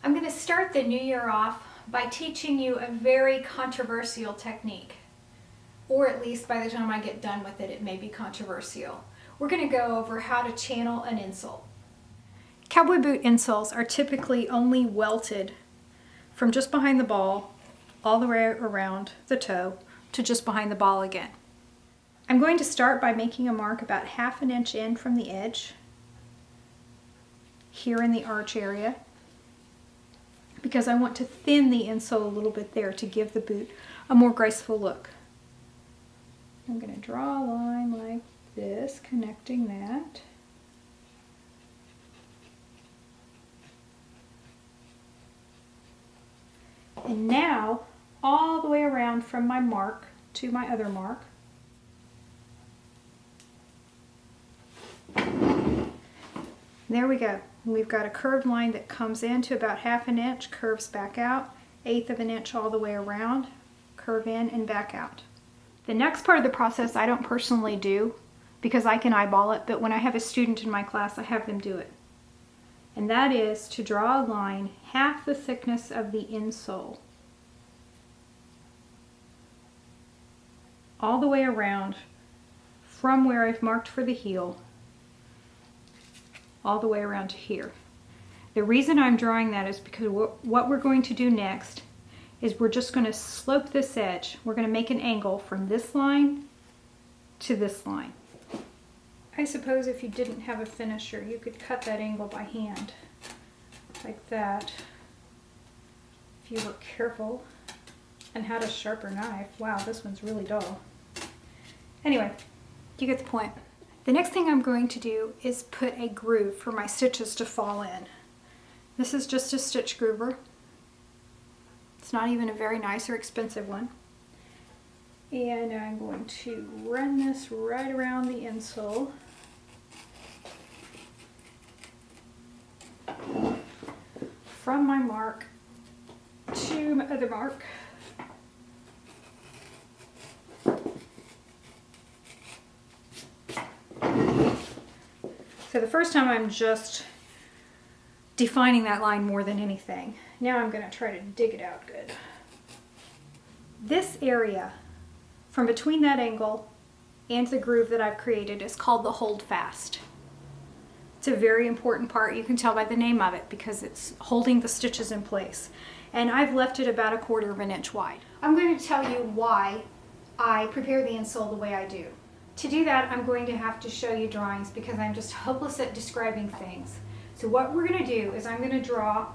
I'm going to start the new year off by teaching you a very controversial technique. Or at least by the time I get done with it, it may be controversial. We're going to go over how to channel an insole. Cowboy boot insoles are typically only welted from just behind the ball all the way around the toe to just behind the ball again. I'm going to start by making a mark about 1/2 inch in from the edge, here in the arch area, because I want to thin the insole a little bit there to give the boot a more graceful look. I'm going to draw a line like this, connecting that. And now, all the way around from my mark to my other mark, there we go. We've got a curved line that comes into about 1/2 inch, curves back out, 1/8 inch all the way around, curve in and back out. The next part of the process I don't personally do because I can eyeball it, but when I have a student in my class, I have them do it. And that is to draw a line 1/2 the thickness of the insole all the way around from where I've marked for the heel all the way around to here. The reason I'm drawing that is because what we're going to do next is we're just going to slope this edge. We're going to make an angle from this line to this line. I suppose if you didn't have a finisher, you could cut that angle by hand, like that, if you were careful and had a sharper knife. Wow, this one's really dull. Anyway, you get the point. The next thing I'm going to do is put a groove for my stitches to fall in. This is just a stitch groover. It's not even a very nice or expensive one. And I'm going to run this right around the insole. From my mark to my other mark. So the first time I'm just defining that line more than anything. Now I'm going to try to dig it out good. This area from between that angle and the groove that I've created is called the hold fast. It's a very important part. You can tell by the name of it because it's holding the stitches in place. And I've left it about 1/4 inch wide. I'm going to tell you why I prepare the insole the way I do. To do that, I'm going to have to show you drawings because I'm just hopeless at describing things. So what we're going to do is I'm going to draw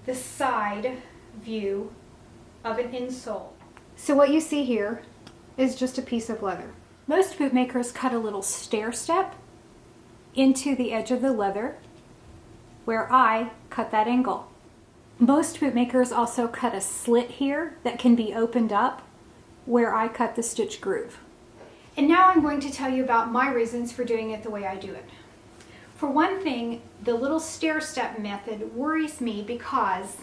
the side view of an insole. So what you see here is just a piece of leather. Most bootmakers cut a little stair step into the edge of the leather where I cut that angle. Most bootmakers also cut a slit here that can be opened up where I cut the stitch groove. And now I'm going to tell you about my reasons for doing it the way I do it. For one thing, the little stair step method worries me because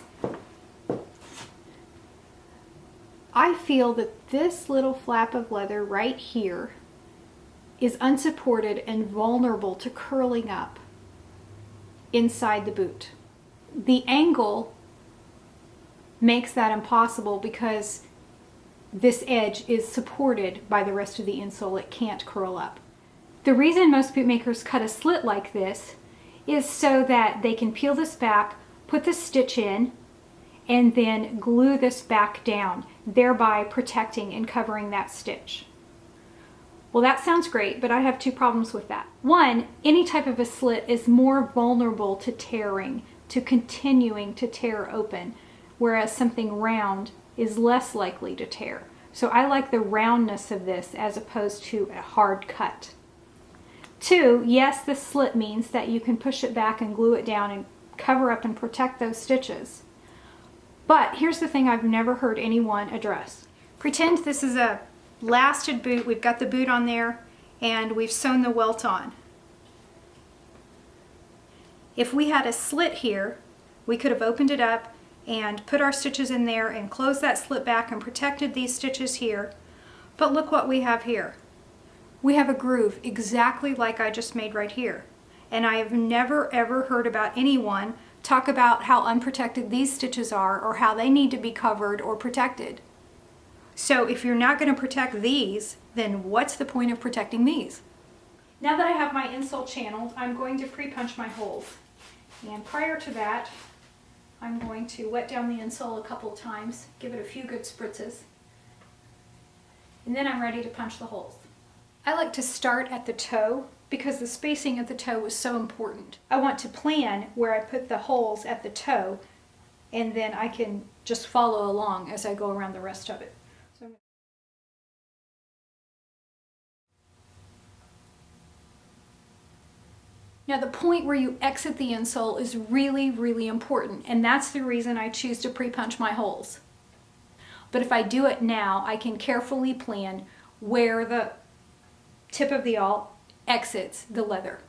I feel that this little flap of leather right here is unsupported and vulnerable to curling up inside the boot. The angle makes that impossible because this edge is supported by the rest of the insole. It can't curl up. The reason most bootmakers cut a slit like this is so that they can peel this back, put the stitch in, and then glue this back down, thereby protecting and covering that stitch. Well, that sounds great, but I have 2 problems with that. One, any type of a slit is more vulnerable to tearing, to continuing to tear open, whereas something round is less likely to tear. So I like the roundness of this as opposed to a hard cut. 2, yes, the slit means that you can push it back and glue it down and cover up and protect those stitches. But here's the thing I've never heard anyone address. Pretend this is a lasted boot. We've got the boot on there and we've sewn the welt on. If we had a slit here, we could have opened it up and put our stitches in there and closed that slit back and protected these stitches here. But look what we have here. We have a groove exactly like I just made right here. And I have never ever heard about anyone talk about how unprotected these stitches are or how they need to be covered or protected. So if you're not going to protect these, then what's the point of protecting these? Now that I have my insole channeled, I'm going to pre-punch my holes. And prior to that, I'm going to wet down the insole a couple of times, give it a few good spritzes, and then I'm ready to punch the holes. I like to start at the toe because the spacing at the toe is so important. I want to plan where I put the holes at the toe, and then I can just follow along as I go around the rest of it. Now the point where you exit the insole is really, really important, and that's the reason I choose to pre-punch my holes. But if I do it now, I can carefully plan where the tip of the awl exits the leather.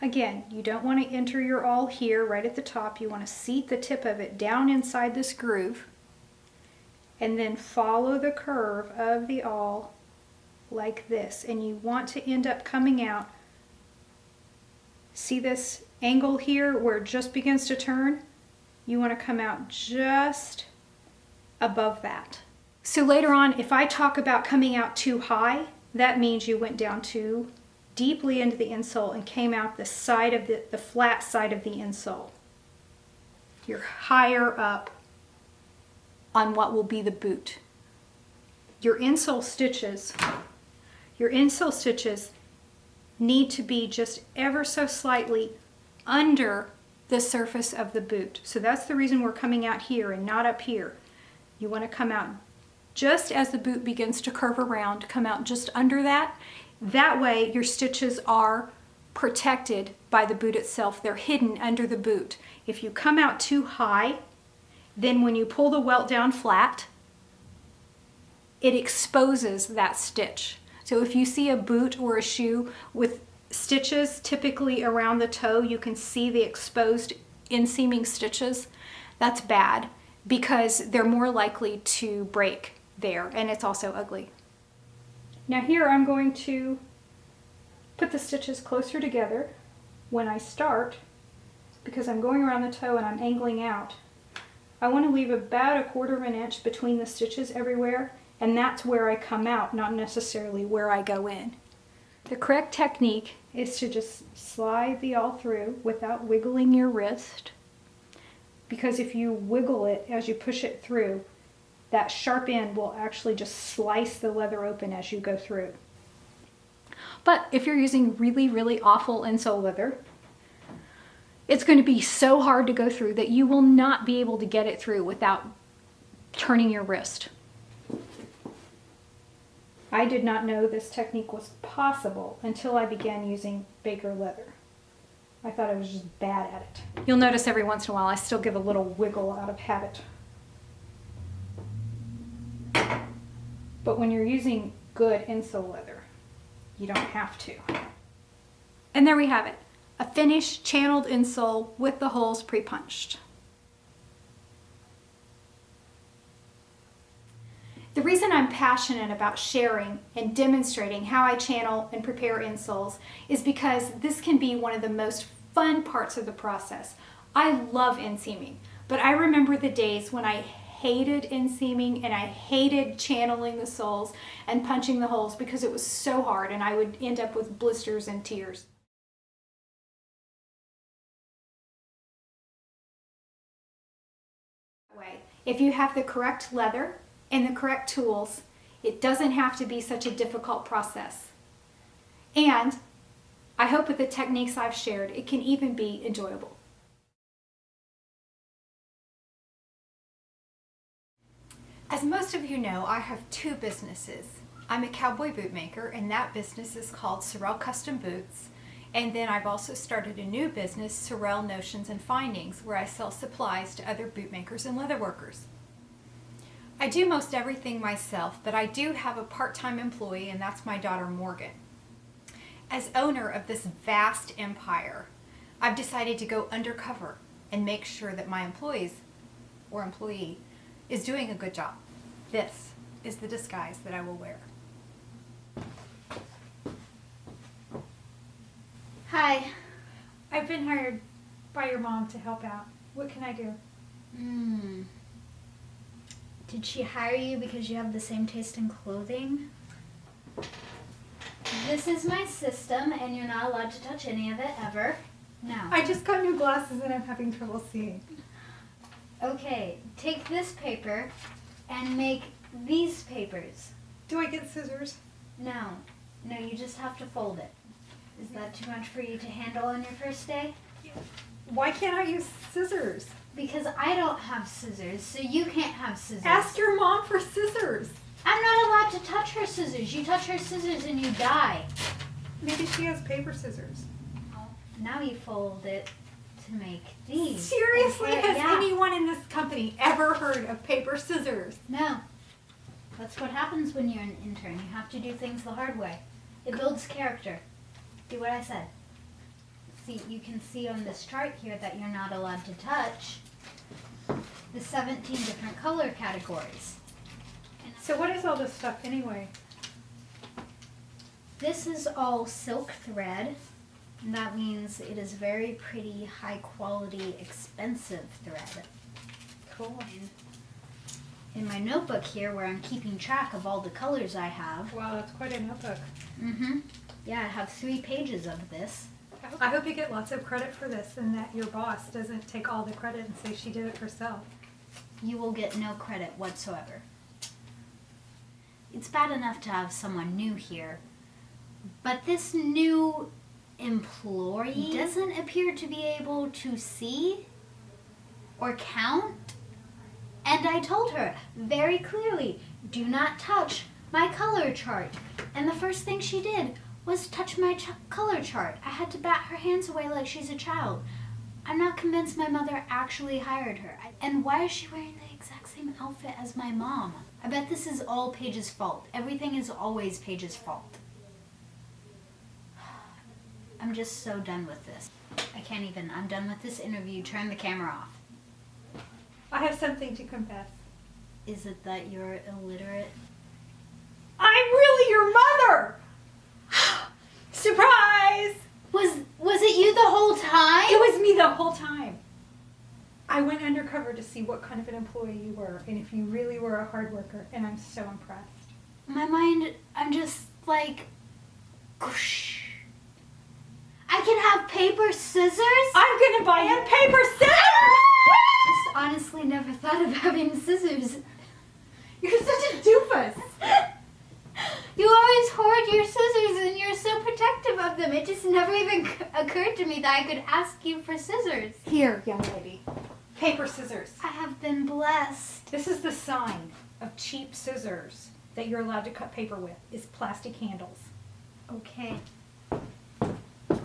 Again, you don't want to enter your awl here right at the top. You want to seat the tip of it down inside this groove and then follow the curve of the awl like this. And you want to end up coming out. See this angle here where it just begins to turn? You want to come out just above that. So later on, if I talk about coming out too high, that means you went down too deeply into the insole and came out the side of the flat side of the insole. You're higher up on what will be the boot. Your insole stitches need to be just ever so slightly under the surface of the boot. So that's the reason we're coming out here and not up here. You want to come out just as the boot begins to curve around, come out just under that. That way your stitches are protected by the boot itself. They're hidden under the boot. If you come out too high, then when you pull the welt down flat, it exposes that stitch. So if you see a boot or a shoe with stitches typically around the toe, you can see the exposed inseaming stitches. That's bad because they're more likely to break there, and it's also ugly. Now here I'm going to put the stitches closer together when I start because I'm going around the toe and I'm angling out. I want to leave about 1/4 inch between the stitches everywhere, and that's where I come out, not necessarily where I go in. The correct technique is to just slide the awl through without wiggling your wrist, because if you wiggle it as you push it through, that sharp end will actually just slice the leather open as you go through. But if you're using really, really awful insole leather, it's going to be so hard to go through that you will not be able to get it through without turning your wrist. I did not know this technique was possible until I began using Baker leather. I thought I was just bad at it. You'll notice every once in a while I still give a little wiggle out of habit. But when you're using good insole leather, you don't have to. And there we have it. A finished channeled insole with the holes pre-punched. The reason I'm passionate about sharing and demonstrating how I channel and prepare insoles is because this can be one of the most fun parts of the process. I love inseaming, but I remember the days when I hated inseaming and I hated channeling the soles and punching the holes because it was so hard and I would end up with blisters and tears. If you have the correct leather and the correct tools, it doesn't have to be such a difficult process. And I hope with the techniques I've shared, it can even be enjoyable. As most of you know, I have two businesses. I'm a cowboy bootmaker, and that business is called Sorrell Custom Boots. And then I've also started a new business, Sorrell Notions and Findings, where I sell supplies to other bootmakers and leatherworkers. I do most everything myself, but I do have a part-time employee, and that's my daughter Morgan. As owner of this vast empire, I've decided to go undercover and make sure that my employee is doing a good job. This is the disguise that I will wear. Hi. I've been hired by your mom to help out. What can I do? Did she hire you because you have the same taste in clothing? This is my system, and you're not allowed to touch any of it ever. Now. I just got new glasses and I'm having trouble seeing. Okay, take this paper and make these papers. Do I get scissors? No, you just have to fold it. Is that too much for you to handle on your first day? Why can't I use scissors? Because I don't have scissors, so you can't have scissors. Ask your mom for scissors. I'm not allowed to touch her scissors. You touch her scissors and you die. Maybe she has paper scissors. Now you fold it to make these. Seriously? Okay, Has yeah. anyone in this company ever heard of paper scissors? No. That's what happens when you're an intern. You have to do things the hard way. It builds character. Do what I said. See, you can see on this chart here that you're not allowed to touch the 17 different color categories. So what is all this stuff anyway? This is all silk thread. And that means it is very pretty, high quality, expensive thread. Cool. In my notebook here, where I'm keeping track of all the colors I have. Wow, that's quite a notebook. Yeah, I have 3 pages of this. I hope you get lots of credit for this and that your boss doesn't take all the credit and say she did it herself. You will get no credit whatsoever. It's bad enough to have someone new here, but this new employee doesn't appear to be able to see or count. And I told her very clearly, do not touch my color chart. And the first thing she did was touch my color chart. I had to bat her hands away like she's a child. I'm not convinced my mother actually hired her. And why is she wearing the exact same outfit as my mom? I bet this is all Paige's fault. Everything is always Paige's fault. I'm just so done with this. I can't even. I'm done with this interview. Turn the camera off. I have something to confess. Is it that you're illiterate? I'm really your mother! Surprise! Was it you the whole time? It was me the whole time. I went undercover to see what kind of an employee you were and if you really were a hard worker, and I'm so impressed. My mind, I'm just like, whoosh. I can have paper scissors? I'm gonna buy you paper scissors! Just honestly never thought of having scissors. You're such a doofus. You always hoard your scissors and you're so protective of them. It just never even occurred to me that I could ask you for scissors. Here, young lady. Paper scissors. I have been blessed. This is the sign of cheap scissors that you're allowed to cut paper with, is plastic handles. Okay.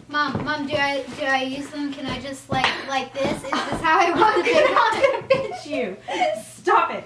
Mom, do I use them? Can I just like this? Is this how I want to do it? I'm gonna pinch you. Stop it.